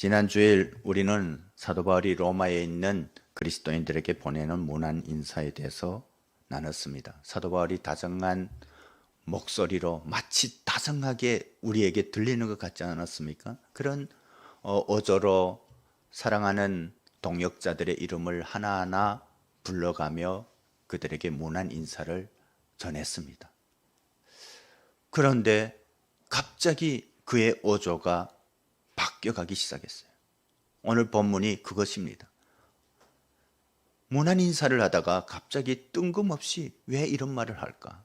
지난 주일 우리는 사도 바울이 로마에 있는 그리스도인들에게 보내는 문안 인사에 대해서 나눴습니다. 사도 바울이 다정한 목소리로 마치 다정하게 우리에게 들리는 것 같지 않았습니까? 그런 어조로 사랑하는 동역자들의 이름을 하나하나 불러가며 그들에게 문안 인사를 전했습니다. 그런데 갑자기 그의 어조가 바뀌어가기 시작했어요. 오늘 본문이 그것입니다. 문안 인사를 하다가 갑자기 뜬금없이 왜 이런 말을 할까?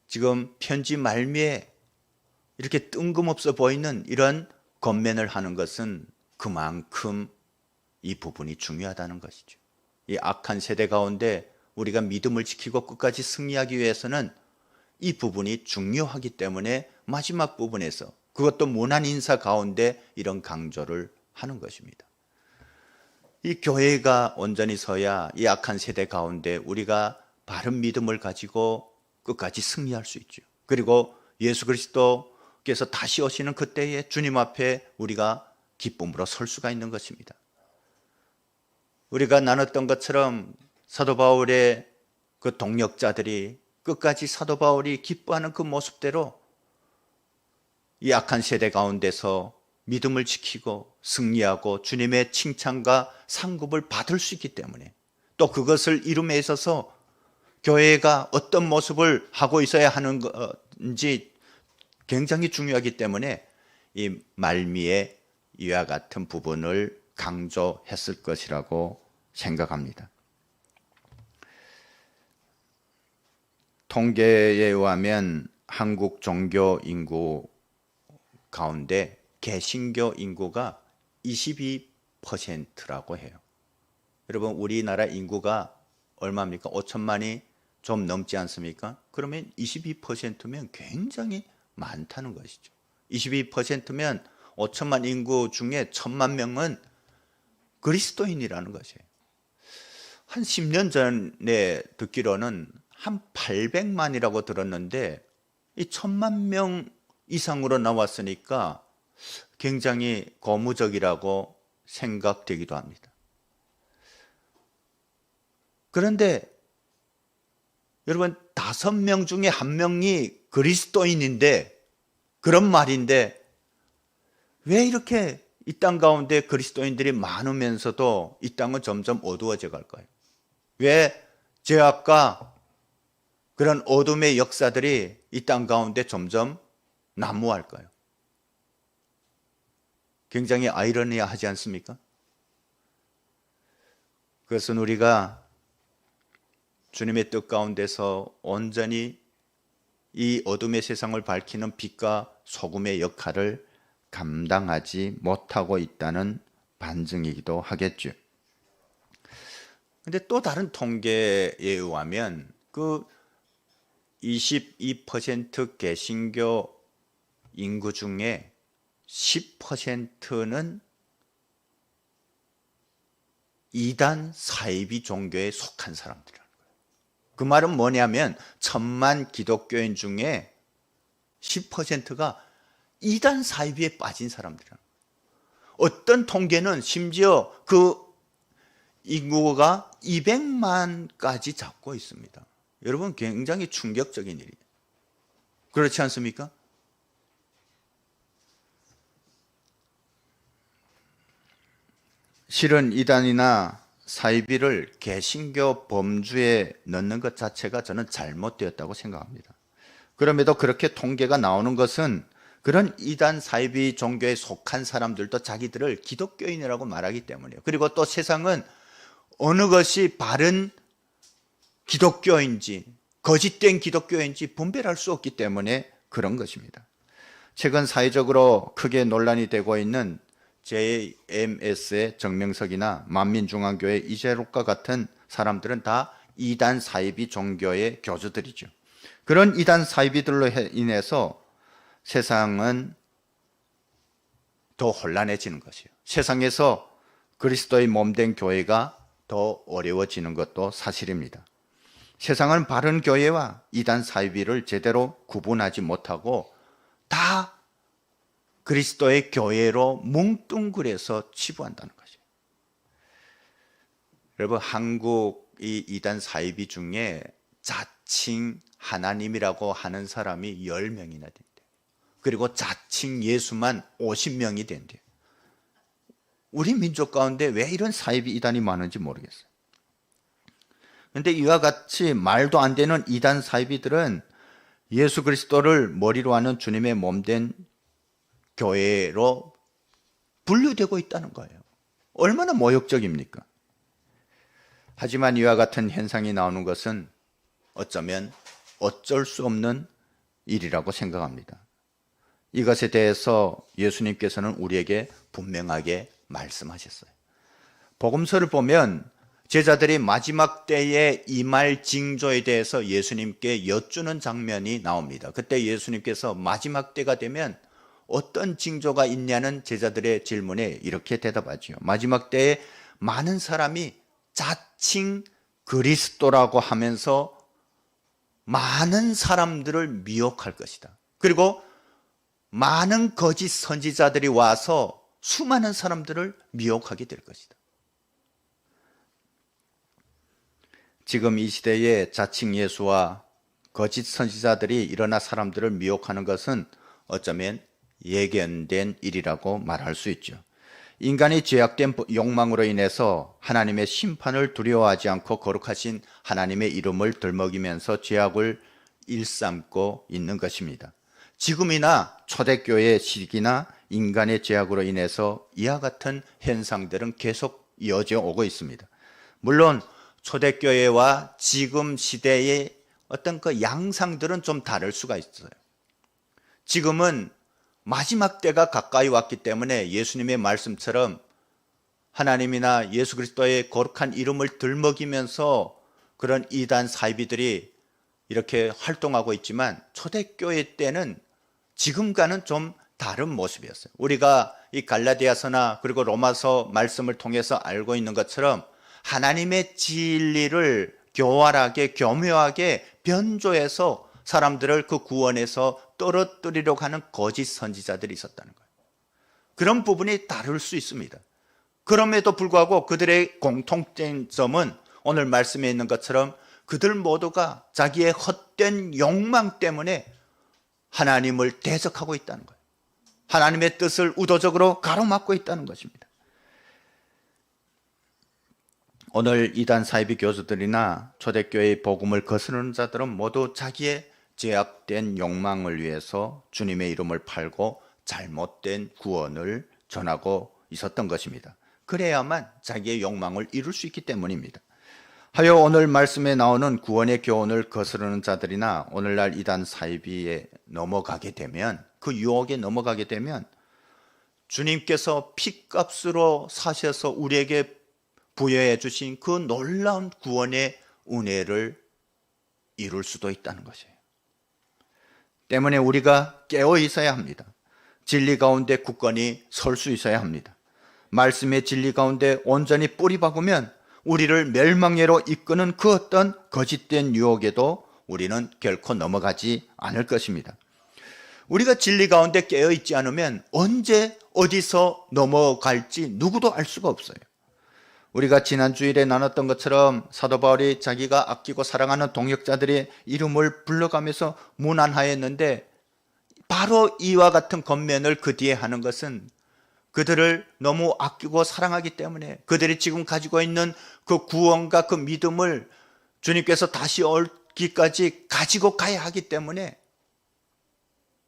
지금 편지 말미에 이렇게 뜬금없어 보이는 이런 권면을 하는 것은 그만큼 이 부분이 중요하다는 것이죠. 이 악한 세대 가운데 우리가 믿음을 지키고 끝까지 승리하기 위해서는 이 부분이 중요하기 때문에 마지막 부분에서 그것도 문안 인사 가운데 이런 강조를 하는 것입니다. 이 교회가 온전히 서야 이 악한 세대 가운데 우리가 바른 믿음을 가지고 끝까지 승리할 수 있죠. 그리고 예수 그리스도께서 다시 오시는 그때에 주님 앞에 우리가 기쁨으로 설 수가 있는 것입니다. 우리가 나눴던 것처럼 사도 바울의 그 동역자들이 끝까지 사도 바울이 기뻐하는 그 모습대로 이 악한 세대 가운데서 믿음을 지키고 승리하고 주님의 칭찬과 상급을 받을 수 있기 때문에 또 그것을 이룸에 있어서 교회가 어떤 모습을 하고 있어야 하는 건지 굉장히 중요하기 때문에 이 말미에 이와 같은 부분을 강조했을 것이라고 생각합니다. 통계에 의하면 한국 종교 인구 가운데 개신교 인구가 22%라고 해요. 여러분 우리나라 인구가 얼마입니까? 5천만이 좀 넘지 않습니까? 그러면 22%면 굉장히 많다는 것이죠. 22%면 5천만 인구 중에 1,000만 명은 그리스도인이라는 것이에요. 한 10년 전에 듣기로는 한 800만이라고 들었는데 이 1,000만 명 이상으로 나왔으니까 굉장히 고무적이라고 생각되기도 합니다. 그런데 여러분 5명 중에 1명이 그리스도인인데 그런 말인데 왜 이렇게 이 땅 가운데 그리스도인들이 많으면서도 이 땅은 점점 어두워져 갈까요? 왜 죄악과 그런 어둠의 역사들이 이 땅 가운데 점점 난무할까요? 굉장히 아이러니하지 않습니까? 그것은 우리가 주님의 뜻 가운데서 온전히 이 어둠의 세상을 밝히는 빛과 소금의 역할을 감당하지 못하고 있다는 반증이기도 하겠죠. 그런데 또 다른 통계에 의하면 그 22% 개신교 인구 중에 10%는 이단 사이비 종교에 속한 사람들이라는 거예요. 그 말은 뭐냐면 1,000만 기독교인 중에 10%가 이단 사이비에 빠진 사람들이라는 거예요. 어떤 통계는 심지어 그 인구가 200만까지 잡고 있습니다. 여러분 굉장히 충격적인 일이에요. 그렇지 않습니까? 실은 이단이나 사이비를 개신교 범주에 넣는 것 자체가 저는 잘못되었다고 생각합니다. 그럼에도 그렇게 통계가 나오는 것은 그런 이단 사이비 종교에 속한 사람들도 자기들을 기독교인이라고 말하기 때문이에요. 그리고 또 세상은 어느 것이 바른 기독교인지 거짓된 기독교인지 분별할 수 없기 때문에 그런 것입니다. 최근 사회적으로 크게 논란이 되고 있는 JMS의 정명석이나 만민중앙교회 이재록과 같은 사람들은 다 이단 사이비 종교의 교주들이죠. 그런 이단 사이비들로 인해서 세상은 더 혼란해지는 것이에요. 세상에서 그리스도의 몸된 교회가 더 어려워지는 것도 사실입니다. 세상은 바른 교회와 이단 사이비를 제대로 구분하지 못하고 다 그리스도의 교회로 뭉뚱그려서 치부한다는 것이에요. 여러분, 한국 이 이단 사이비 중에 자칭 하나님이라고 하는 사람이 10명이나 된대요. 그리고 자칭 예수만 50명이 된대요. 우리 민족 가운데 왜 이런 사이비 이단이 많은지 모르겠어요. 그런데 이와 같이 말도 안 되는 이단 사이비들은 예수 그리스도를 머리로 하는 주님의 몸된 교회로 분류되고 있다는 거예요. 얼마나 모욕적입니까? 하지만 이와 같은 현상이 나오는 것은 어쩌면 어쩔 수 없는 일이라고 생각합니다. 이것에 대해서 예수님께서는 우리에게 분명하게 말씀하셨어요. 복음서를 보면 제자들이 마지막 때의 임할 징조에 대해서 예수님께 여쭈는 장면이 나옵니다. 그때 예수님께서 마지막 때가 되면 어떤 징조가 있냐는 제자들의 질문에 이렇게 대답하죠. 마지막 때에 많은 사람이 자칭 그리스도라고 하면서 많은 사람들을 미혹할 것이다. 그리고 많은 거짓 선지자들이 와서 수많은 사람들을 미혹하게 될 것이다. 지금 이 시대에 자칭 예수와 거짓 선지자들이 일어나 사람들을 미혹하는 것은 어쩌면 예견된 일이라고 말할 수 있죠. 인간이 죄악된 욕망으로 인해서 하나님의 심판을 두려워하지 않고 거룩하신 하나님의 이름을 들먹이면서 죄악을 일삼고 있는 것입니다. 지금이나 초대교회 시기나 인간의 죄악으로 인해서 이와 같은 현상들은 계속 이어져 오고 있습니다. 물론 초대교회와 지금 시대의 어떤 그 양상들은 좀 다를 수가 있어요. 지금은 마지막 때가 가까이 왔기 때문에 예수님의 말씀처럼 하나님이나 예수 그리스도의 거룩한 이름을 들먹이면서 그런 이단 사이비들이 이렇게 활동하고 있지만 초대교회 때는 지금과는 좀 다른 모습이었어요. 우리가 이 갈라디아서나 그리고 로마서 말씀을 통해서 알고 있는 것처럼 하나님의 진리를 교활하게 교묘하게 변조해서 사람들을 그 구원에서 떨어뜨리려고 하는 거짓 선지자들이 있었다는 거예요. 그런 부분이 다를 수 있습니다. 그럼에도 불구하고 그들의 공통된 점은 오늘 말씀에 있는 것처럼 그들 모두가 자기의 헛된 욕망 때문에 하나님을 대적하고 있다는 거예요. 하나님의 뜻을 의도적으로 가로막고 있다는 것입니다. 오늘 이단 사이비 교수들이나 초대교회의 복음을 거스르는 자들은 모두 자기의 죄악된 욕망을 위해서 주님의 이름을 팔고 잘못된 구원을 전하고 있었던 것입니다. 그래야만 자기의 욕망을 이룰 수 있기 때문입니다. 하여 오늘 말씀에 나오는 구원의 교훈을 거스르는 자들이나 오늘날 이단 사이비에 넘어가게 되면, 그 유혹에 넘어가게 되면 주님께서 핏값으로 사셔서 우리에게 부여해 주신 그 놀라운 구원의 은혜를 이룰 수도 있다는 것이에요. 때문에 우리가 깨어 있어야 합니다. 진리 가운데 굳건히 설 수 있어야 합니다. 말씀의 진리 가운데 온전히 뿌리 박으면 우리를 멸망에로 이끄는 그 어떤 거짓된 유혹에도 우리는 결코 넘어가지 않을 것입니다. 우리가 진리 가운데 깨어 있지 않으면 언제 어디서 넘어갈지 누구도 알 수가 없어요. 우리가 지난 주일에 나눴던 것처럼 사도 바울이 자기가 아끼고 사랑하는 동역자들의 이름을 불러가면서 문안하였는데, 바로 이와 같은 권면을 그 뒤에 하는 것은 그들을 너무 아끼고 사랑하기 때문에 그들이 지금 가지고 있는 그 구원과 그 믿음을 주님께서 다시 올기까지 가지고 가야 하기 때문에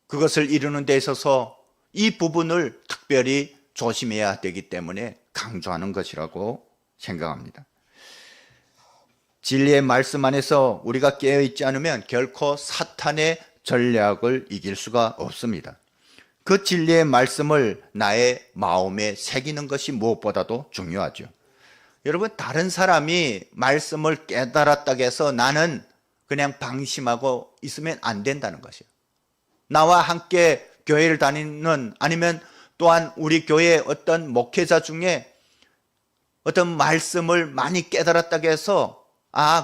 그것을 이루는 데 있어서 이 부분을 특별히 조심해야 되기 때문에 강조하는 것이라고 생각합니다. 진리의 말씀 안에서 우리가 깨어있지 않으면 결코 사탄의 전략을 이길 수가 없습니다. 그 진리의 말씀을 나의 마음에 새기는 것이 무엇보다도 중요하죠. 여러분, 다른 사람이 말씀을 깨달았다고 해서 나는 그냥 방심하고 있으면 안 된다는 것이에요. 나와 함께 교회를 다니는, 아니면 또한 우리 교회의 어떤 목회자 중에 어떤 말씀을 많이 깨달았다고 해서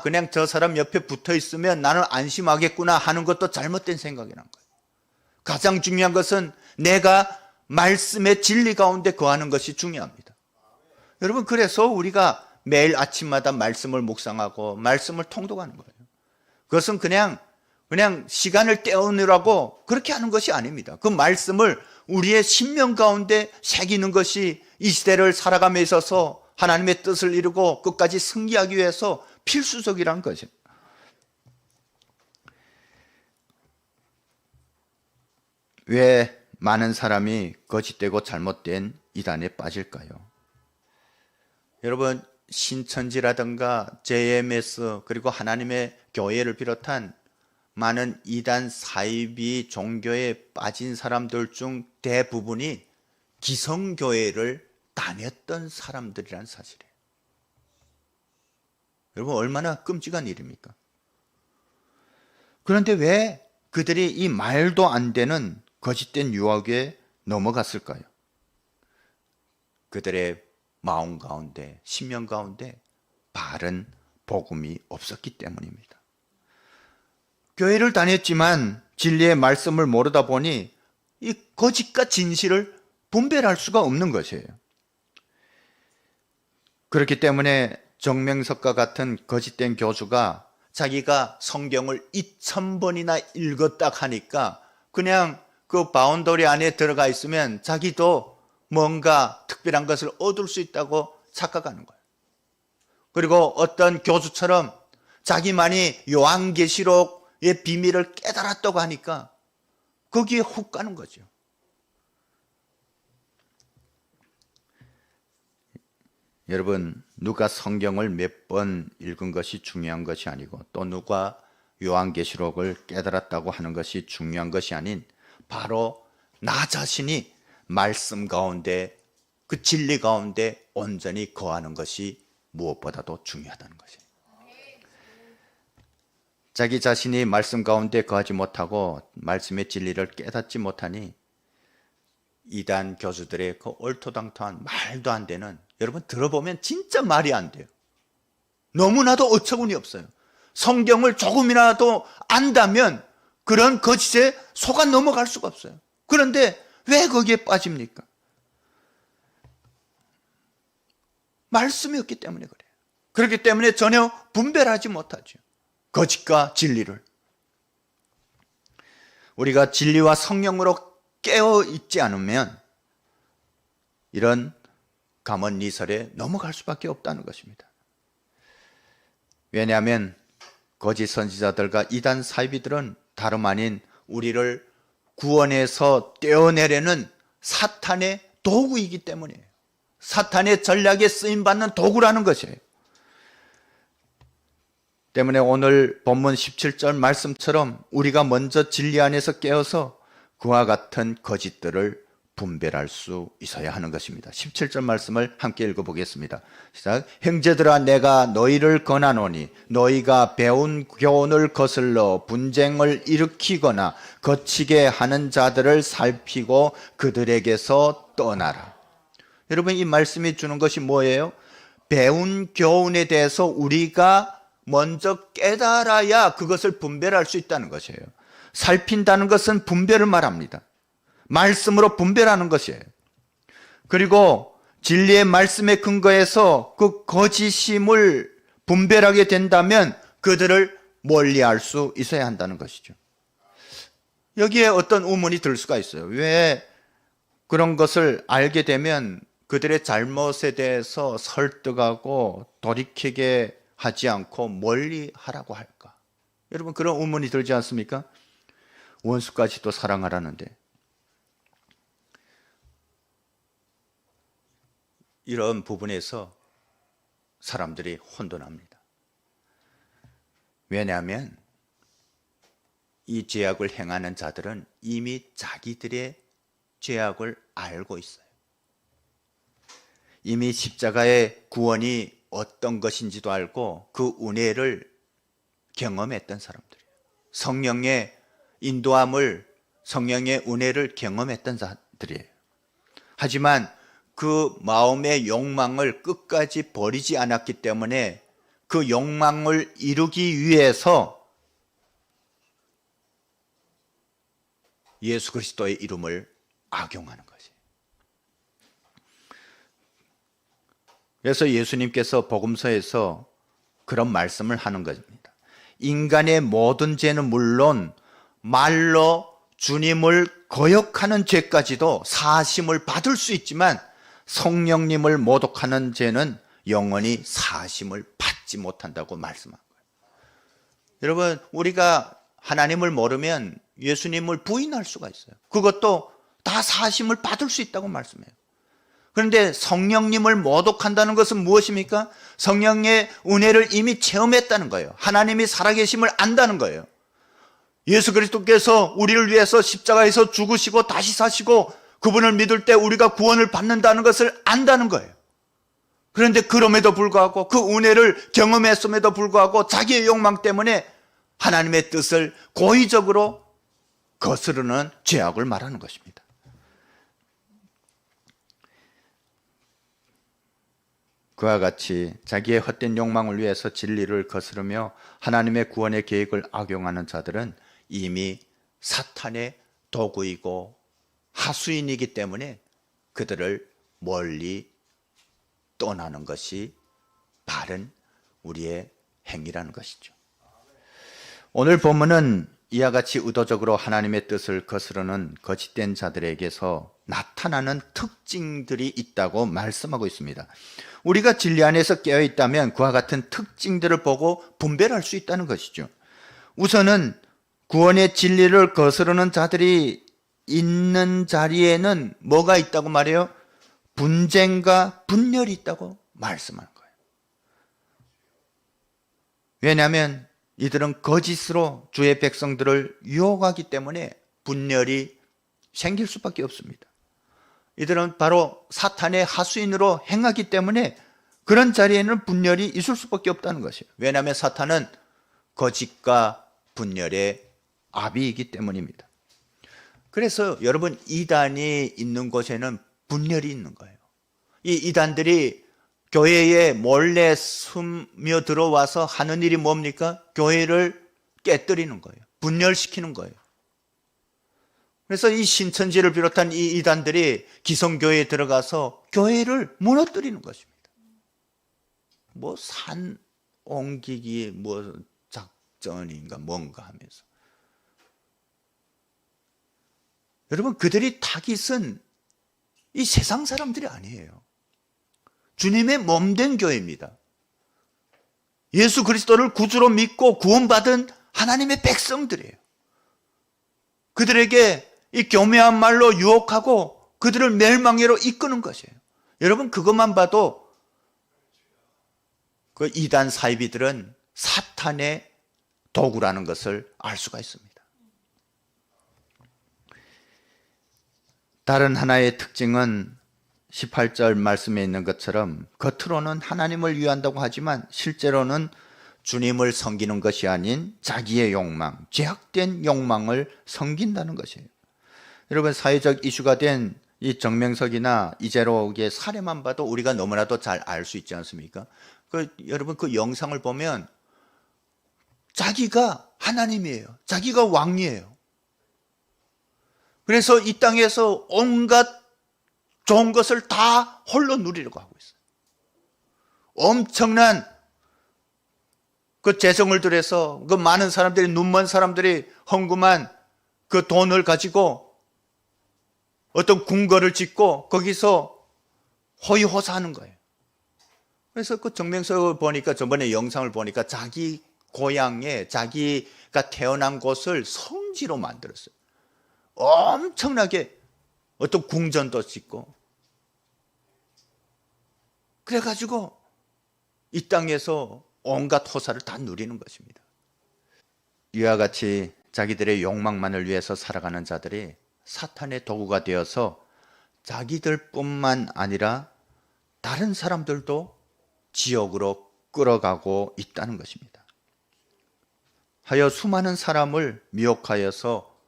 그냥 저 사람 옆에 붙어 있으면 나는 안심하겠구나 하는 것도 잘못된 생각이란 거예요. 가장 중요한 것은 내가 말씀의 진리 가운데 거하는 것이 중요합니다. 여러분, 그래서 우리가 매일 아침마다 말씀을 묵상하고 말씀을 통독하는 거예요. 그것은 그냥 시간을 때우느라고 그렇게 하는 것이 아닙니다. 그 말씀을 우리의 심령 가운데 새기는 것이 이 시대를 살아감에 있어서 하나님의 뜻을 이루고 끝까지 승리하기 위해서 필수적이라는 거죠. 왜 많은 사람이 거짓되고 잘못된 이단에 빠질까요? 여러분, 신천지라든가 JMS 그리고 하나님의 교회를 비롯한 많은 이단 사이비 종교에 빠진 사람들 중 대부분이 기성교회를 다녔던 사람들이란 사실이에요. 여러분, 얼마나 끔찍한 일입니까? 그런데 왜 그들이 이 말도 안 되는 거짓된 유혹에 넘어갔을까요? 그들의 마음 가운데, 심령 가운데 바른 복음이 없었기 때문입니다. 교회를 다녔지만 진리의 말씀을 모르다 보니 이 거짓과 진실을 분별할 수가 없는 것이에요. 그렇기 때문에 정명석과 같은 거짓된 교주가 자기가 성경을 2000번이나 읽었다 하니까 그냥 그 바운더리 안에 들어가 있으면 자기도 뭔가 특별한 것을 얻을 수 있다고 착각하는 거예요. 그리고 어떤 교주처럼 자기만이 요한계시록의 비밀을 깨달았다고 하니까 거기에 훅 가는 거죠. 여러분, 누가 성경을 몇 번 읽은 것이 중요한 것이 아니고 또 누가 요한계시록을 깨달았다고 하는 것이 중요한 것이 아닌 바로 나 자신이 말씀 가운데 그 진리 가운데 온전히 거하는 것이 무엇보다도 중요하다는 것이에요. 자기 자신이 말씀 가운데 거하지 못하고 말씀의 진리를 깨닫지 못하니 이단 교수들의 그 얼토당토한 말도 안 되는, 여러분 들어보면 진짜 말이 안 돼요. 너무나도 어처구니 없어요. 성경을 조금이라도 안다면 그런 거짓에 속아 넘어갈 수가 없어요. 그런데 왜 거기에 빠집니까? 말씀이 없기 때문에 그래요. 그렇기 때문에 전혀 분별하지 못하죠. 거짓과 진리를. 우리가 진리와 성령으로 깨어 있지 않으면 이런 가문리설에 넘어갈 수밖에 없다는 것입니다. 왜냐하면 거짓 선지자들과 이단 사이비들은 다름 아닌 우리를 구원에서 떼어내려는 사탄의 도구이기 때문이에요. 사탄의 전략에 쓰임받는 도구라는 것이에요. 때문에 오늘 본문 17절 말씀처럼 우리가 먼저 진리 안에서 깨어서 그와 같은 거짓들을 분별할 수 있어야 하는 것입니다. 17절 말씀을 함께 읽어보겠습니다. 시작. 형제들아, 내가 너희를 권하노니 너희가 배운 교훈을 거슬러 분쟁을 일으키거나 거치게 하는 자들을 살피고 그들에게서 떠나라. 여러분, 이 말씀이 주는 것이 뭐예요? 배운 교훈에 대해서 우리가 먼저 깨달아야 그것을 분별할 수 있다는 것이에요. 살핀다는 것은 분별을 말합니다. 말씀으로 분별하는 것이에요. 그리고 진리의 말씀에 근거해서 그 거짓임을 분별하게 된다면 그들을 멀리할 수 있어야 한다는 것이죠. 여기에 어떤 의문이 들 수가 있어요. 왜 그런 것을 알게 되면 그들의 잘못에 대해서 설득하고 돌이키게 하지 않고 멀리 하라고 할까? 여러분, 그런 의문이 들지 않습니까? 원수까지도 사랑하라는데 이런 부분에서 사람들이 혼돈합니다. 왜냐하면 이 죄악을 행하는 자들은 이미 자기들의 죄악을 알고 있어요. 이미 십자가의 구원이 어떤 것인지도 알고 그 은혜를 경험했던 사람들이에요. 성령의 인도함을, 성령의 은혜를 경험했던 자들이에요. 하지만 그 마음의 욕망을 끝까지 버리지 않았기 때문에 그 욕망을 이루기 위해서 예수 그리스도의 이름을 악용하는 것이에요. 그래서 예수님께서 복음서에서 그런 말씀을 하는 것입니다. 인간의 모든 죄는 물론 말로 주님을 거역하는 죄까지도 사하심을 받을 수 있지만 성령님을 모독하는 죄는 영원히 사하심을 받지 못한다고 말씀한 거예요. 여러분, 우리가 하나님을 모르면 예수님을 부인할 수가 있어요. 그것도 다 사하심을 받을 수 있다고 말씀해요. 그런데 성령님을 모독한다는 것은 무엇입니까? 성령의 은혜를 이미 체험했다는 거예요. 하나님이 살아계심을 안다는 거예요. 예수 그리스도께서 우리를 위해서 십자가에서 죽으시고 다시 사시고 그분을 믿을 때 우리가 구원을 받는다는 것을 안다는 거예요. 그런데 그럼에도 불구하고 그 은혜를 경험했음에도 불구하고 자기의 욕망 때문에 하나님의 뜻을 고의적으로 거스르는 죄악을 말하는 것입니다. 그와 같이 자기의 헛된 욕망을 위해서 진리를 거스르며 하나님의 구원의 계획을 악용하는 자들은 이미 사탄의 도구이고 하수인이기 때문에 그들을 멀리 떠나는 것이 바른 우리의 행위라는 것이죠. 오늘 본문은 이와 같이 의도적으로 하나님의 뜻을 거스르는 거짓된 자들에게서 나타나는 특징들이 있다고 말씀하고 있습니다. 우리가 진리 안에서 깨어 있다면 그와 같은 특징들을 보고 분별할 수 있다는 것이죠. 우선은 구원의 진리를 거스르는 자들이 있는 자리에는 뭐가 있다고 말해요? 분쟁과 분열이 있다고 말씀하는 거예요. 왜냐하면 이들은 거짓으로 주의 백성들을 유혹하기 때문에 분열이 생길 수밖에 없습니다. 이들은 바로 사탄의 하수인으로 행하기 때문에 그런 자리에는 분열이 있을 수밖에 없다는 것이에요. 왜냐하면 사탄은 거짓과 분열의 아비이기 때문입니다. 그래서 여러분, 이단이 있는 곳에는 분열이 있는 거예요. 이 이단들이 교회에 몰래 스며 들어와서 하는 일이 뭡니까? 교회를 깨뜨리는 거예요. 분열시키는 거예요. 그래서 이 신천지를 비롯한 이 이단들이 기성교회에 들어가서 교회를 무너뜨리는 것입니다. 뭐 산 옮기기 뭐 작전인가 뭔가 하면서. 여러분, 그들이 타깃은 이 세상 사람들이 아니에요. 주님의 몸된 교회입니다. 예수 그리스도를 구주로 믿고 구원받은 하나님의 백성들이에요. 그들에게 이 교묘한 말로 유혹하고 그들을 멸망으로 이끄는 것이에요. 여러분, 그것만 봐도 그 이단 사이비들은 사탄의 도구라는 것을 알 수가 있습니다. 다른 하나의 특징은 18절 말씀에 있는 것처럼 겉으로는 하나님을 위한다고 하지만 실제로는 주님을 섬기는 것이 아닌 자기의 욕망, 죄악된 욕망을 섬긴다는 것이에요. 여러분, 사회적 이슈가 된 이 정명석이나 이재록의 사례만 봐도 우리가 너무나도 잘 알 수 있지 않습니까? 여러분, 그 영상을 보면 자기가 하나님이에요. 자기가 왕이에요. 그래서 이 땅에서 온갖 좋은 것을 다 홀로 누리려고 하고 있어요. 엄청난 그 재성을 들여서 그 많은 사람들이, 눈먼 사람들이 헌금한 그 돈을 가지고 어떤 궁궐을 짓고 거기서 호의호사하는 거예요. 그래서 그 정명석을 보니까, 저번에 영상을 보니까 자기 고향에 자기가 태어난 곳을 성지로 만들었어요. 엄청나게 어떤 궁전도 짓고, 그래가지고 이 땅에서 온갖 호사를 다 누리는 것입니다. 이와 같이 자기들의 욕망만을 위해서 살아가는 자들이 사탄의 도구가 되어서 자기들뿐만 아니라 다른 사람들도 지옥으로 끌어가고 있다는 것입니다. 하여 수많은 사람을 미혹하여서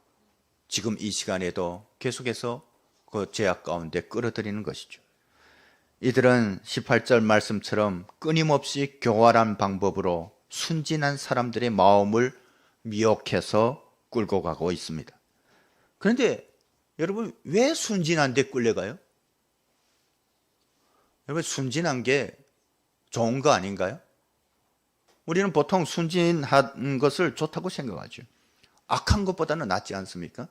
지금 이 시간에도 계속해서 그 죄악 가운데 끌어들이는 것이죠. 이들은 18절 말씀처럼 끊임없이 교활한 방법으로 순진한 사람들의 마음을 미혹해서 끌고 가고 있습니다. 그런데 여러분, 왜 순진한 데 끌려가요? 여러분, 순진한 게 좋은 거 아닌가요? 우리는 보통 순진한 것을 좋다고 생각하죠. 악한 것보다는 낫지 않습니까?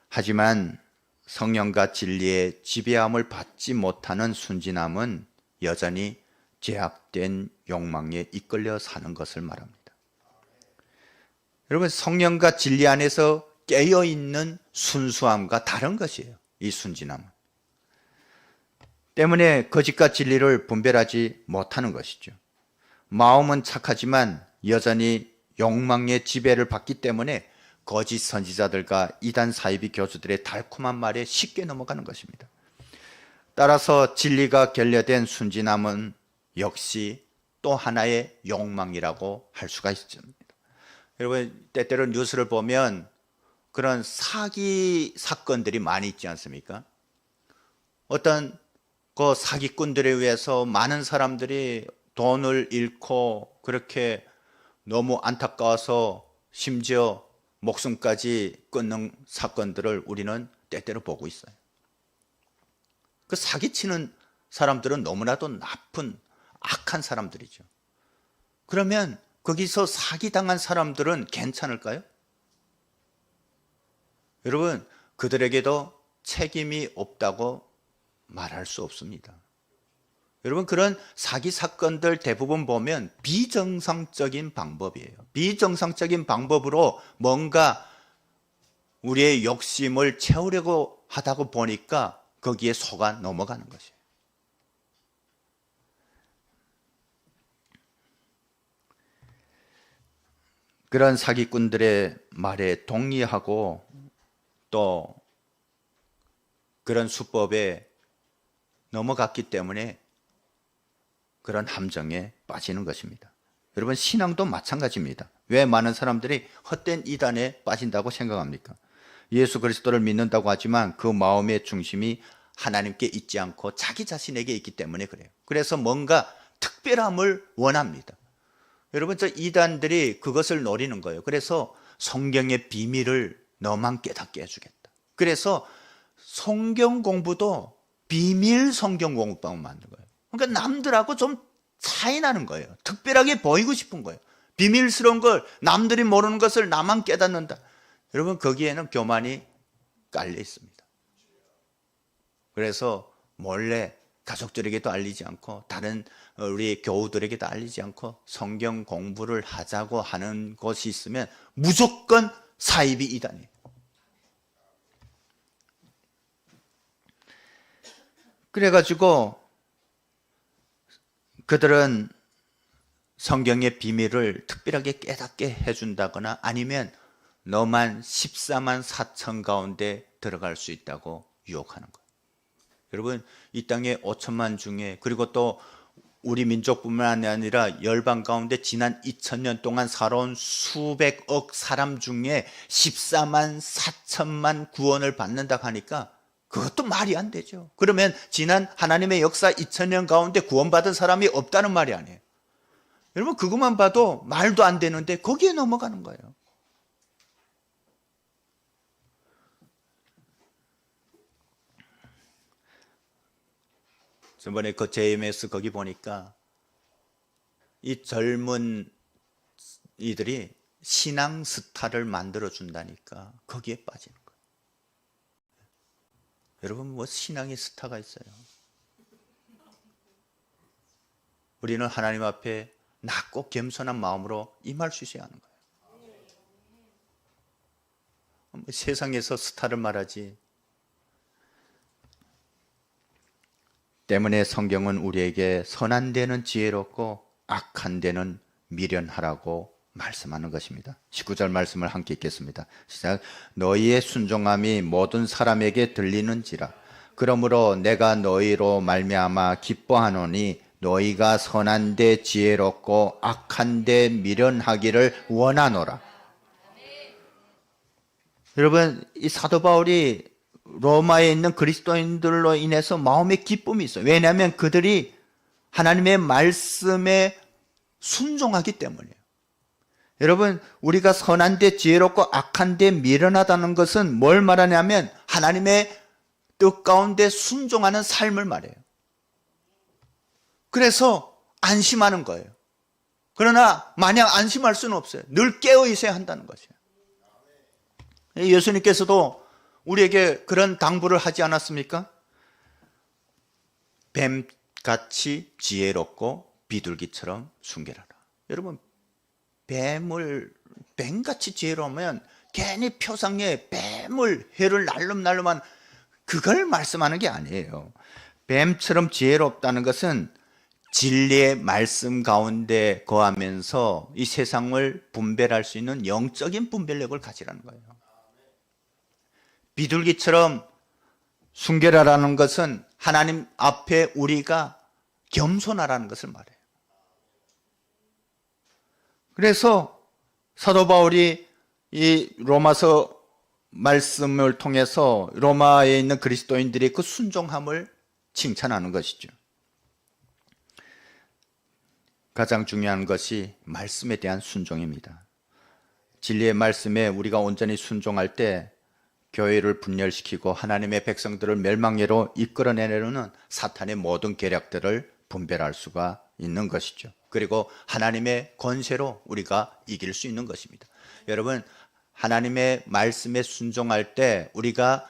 하지만 성령과 진리의 지배함을 받지 못하는 순진함은 여전히 제약된 욕망에 이끌려 사는 것을 말합니다. 여러분, 성령과 진리 안에서 깨어있는 순수함과 다른 것이에요. 이 순진함은. 때문에 거짓과 진리를 분별하지 못하는 것이죠. 마음은 착하지만 여전히 욕망의 지배를 받기 때문에 거짓 선지자들과 이단 사이비 교주들의 달콤한 말에 쉽게 넘어가는 것입니다. 따라서 진리가 결여된 순진함은 역시 또 하나의 욕망이라고 할 수가 있습니다. 여러분, 때때로 뉴스를 보면 그런 사기 사건들이 많이 있지 않습니까? 어떤 그 사기꾼들에 의해서 많은 사람들이 돈을 잃고 그렇게 너무 안타까워서 심지어 목숨까지 끊는 사건들을 우리는 때때로 보고 있어요. 그 사기치는 사람들은 너무나도 나쁜 악한 사람들이죠. 그러면 거기서 사기당한 사람들은 괜찮을까요? 여러분, 그들에게도 책임이 없다고 말할 수 없습니다. 여러분, 그런 사기 사건들 대부분 보면 비정상적인 방법이에요. 비정상적인 방법으로 뭔가 우리의 욕심을 채우려고 하다고 보니까 거기에 속아 넘어가는 것이에요. 그런 사기꾼들의 말에 동의하고 또 그런 수법에 넘어갔기 때문에 그런 함정에 빠지는 것입니다. 여러분, 신앙도 마찬가지입니다. 왜 많은 사람들이 헛된 이단에 빠진다고 생각합니까? 예수 그리스도를 믿는다고 하지만 그 마음의 중심이 하나님께 있지 않고 자기 자신에게 있기 때문에 그래요. 그래서 뭔가 특별함을 원합니다. 여러분, 저 이단들이 그것을 노리는 거예요. 그래서 성경의 비밀을 너만 깨닫게 해주겠다. 그래서 성경 공부도 비밀 성경 공부방을 만든 거예요. 그러니까 남들하고 좀 차이 나는 거예요. 특별하게 보이고 싶은 거예요. 비밀스러운 걸, 남들이 모르는 것을 나만 깨닫는다. 여러분, 거기에는 교만이 깔려 있습니다. 그래서 몰래 가족들에게도 알리지 않고 다른 우리 교우들에게도 알리지 않고 성경 공부를 하자고 하는 곳이 있으면 무조건 사이비 이단이에요. 그래가지고 그들은 성경의 비밀을 특별하게 깨닫게 해준다거나 아니면 너만 14만 4천 가운데 들어갈 수 있다고 유혹하는 거예요. 여러분, 이 땅에 5천만 중에, 그리고 또 우리 민족뿐만 아니라 열방 가운데 지난 2000년 동안 살아온 수백억 사람 중에 14만 4천만 구원을 받는다 하니까 그것도 말이 안 되죠. 그러면 지난 하나님의 역사 2000년 가운데 구원받은 사람이 없다는 말이 아니에요. 여러분, 그것만 봐도 말도 안 되는데 거기에 넘어가는 거예요. 저번에 그 JMS 거기 보니까 이 젊은 이들이 신앙 스타를 만들어 준다니까 거기에 빠지는 거예요. 여러분, 뭐 신앙의 스타가 있어요? 우리는 하나님 앞에 낮고 겸손한 마음으로 임할 수 있어야 하는 거예요. 세상에서 스타를 말하지. 때문에 성경은 우리에게 선한 데는 지혜롭고 악한 데는 미련하라고 말씀하는 것입니다. 19절 말씀을 함께 읽겠습니다. 시작. 너희의 순종함이 모든 사람에게 들리는지라. 그러므로 내가 너희로 말미암아 기뻐하노니 너희가 선한 데 지혜롭고 악한 데 미련하기를 원하노라. 여러분, 이 사도 바울이 로마에 있는 그리스도인들로 인해서 마음에 기쁨이 있어요. 왜냐하면 그들이 하나님의 말씀에 순종하기 때문이에요. 여러분, 우리가 선한 데 지혜롭고 악한 데 미련하다는 것은 뭘 말하냐면 하나님의 뜻 가운데 순종하는 삶을 말해요. 그래서 안심하는 거예요. 그러나 마냥 안심할 수는 없어요. 늘 깨어 있어야 한다는 것이에요. 예수님께서도 우리에게 그런 당부를 하지 않았습니까? 뱀같이 지혜롭고 비둘기처럼 순결하라. 여러분, 뱀같이 지혜로우면 괜히 표상에 뱀을 해를 날름날름한 그걸 말씀하는 게 아니에요. 뱀처럼 지혜롭다는 것은 진리의 말씀 가운데 거하면서 이 세상을 분별할 수 있는 영적인 분별력을 가지라는 거예요. 비둘기처럼 순결하라는 것은 하나님 앞에 우리가 겸손하라는 것을 말해요. 그래서 사도 바울이 이 로마서 말씀을 통해서 로마에 있는 그리스도인들의 그 순종함을 칭찬하는 것이죠. 가장 중요한 것이 말씀에 대한 순종입니다. 진리의 말씀에 우리가 온전히 순종할 때 교회를 분열시키고 하나님의 백성들을 멸망례로 이끌어내려는 사탄의 모든 계략들을 분별할 수가 있는 것이죠. 그리고 하나님의 권세로 우리가 이길 수 있는 것입니다. 여러분, 하나님의 말씀에 순종할 때 우리가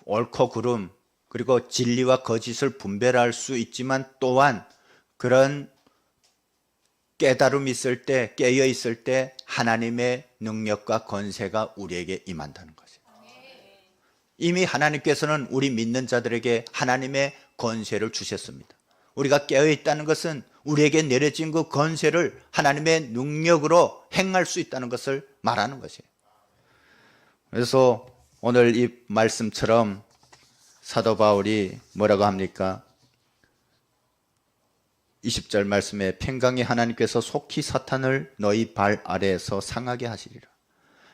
옳고 그름 그리고 진리와 거짓을 분별할 수 있지만 또한 그런 깨달음이 있을 때, 깨어 있을 때 하나님의 능력과 권세가 우리에게 임한다는 것이에요. 이미 하나님께서는 우리 믿는 자들에게 하나님의 권세를 주셨습니다. 우리가 깨어 있다는 것은 우리에게 내려진 그 권세를 하나님의 능력으로 행할 수 있다는 것을 말하는 것이에요. 그래서 오늘 이 말씀처럼 사도 바울이 뭐라고 합니까? 20절 말씀에 평강의 하나님께서 속히 사탄을 너희 발 아래에서 상하게 하시리라.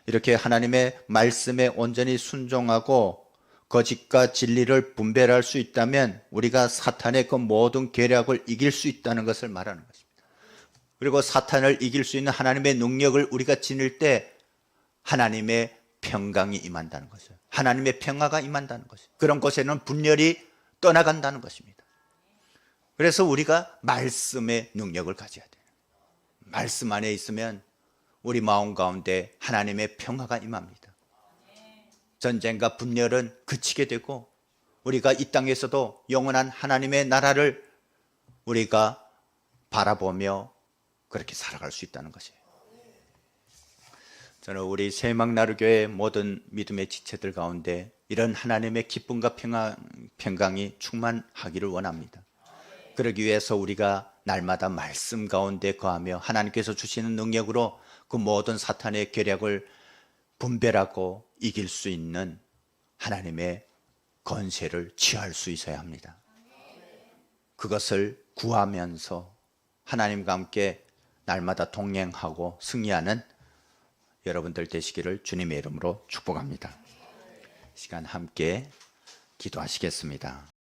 이렇게 하나님의 말씀에 온전히 순종하고 거짓과 진리를 분별할 수 있다면 우리가 사탄의 그 모든 계략을 이길 수 있다는 것을 말하는 것입니다. 그리고 사탄을 이길 수 있는 하나님의 능력을 우리가 지닐 때 하나님의 평강이 임한다는 것이에요. 하나님의 평화가 임한다는 것이에요. 그런 곳에는 분열이 떠나간다는 것입니다. 그래서 우리가 말씀의 능력을 가져야 돼요. 말씀 안에 있으면 우리 마음 가운데 하나님의 평화가 임합니다. 전쟁과 분열은 그치게 되고 우리가 이 땅에서도 영원한 하나님의 나라를 우리가 바라보며 그렇게 살아갈 수 있다는 것이에요. 저는 우리 새막나루교회 모든 믿음의 지체들 가운데 이런 하나님의 기쁨과 평강이 충만하기를 원합니다. 그러기 위해서 우리가 날마다 말씀 가운데 거하며 하나님께서 주시는 능력으로 그 모든 사탄의 계략을 분별하고 이길 수 있는 하나님의 권세를 취할 수 있어야 합니다. 그것을 구하면서 하나님과 함께 날마다 동행하고 승리하는 여러분들 되시기를 주님의 이름으로 축복합니다. 시간 함께 기도하시겠습니다.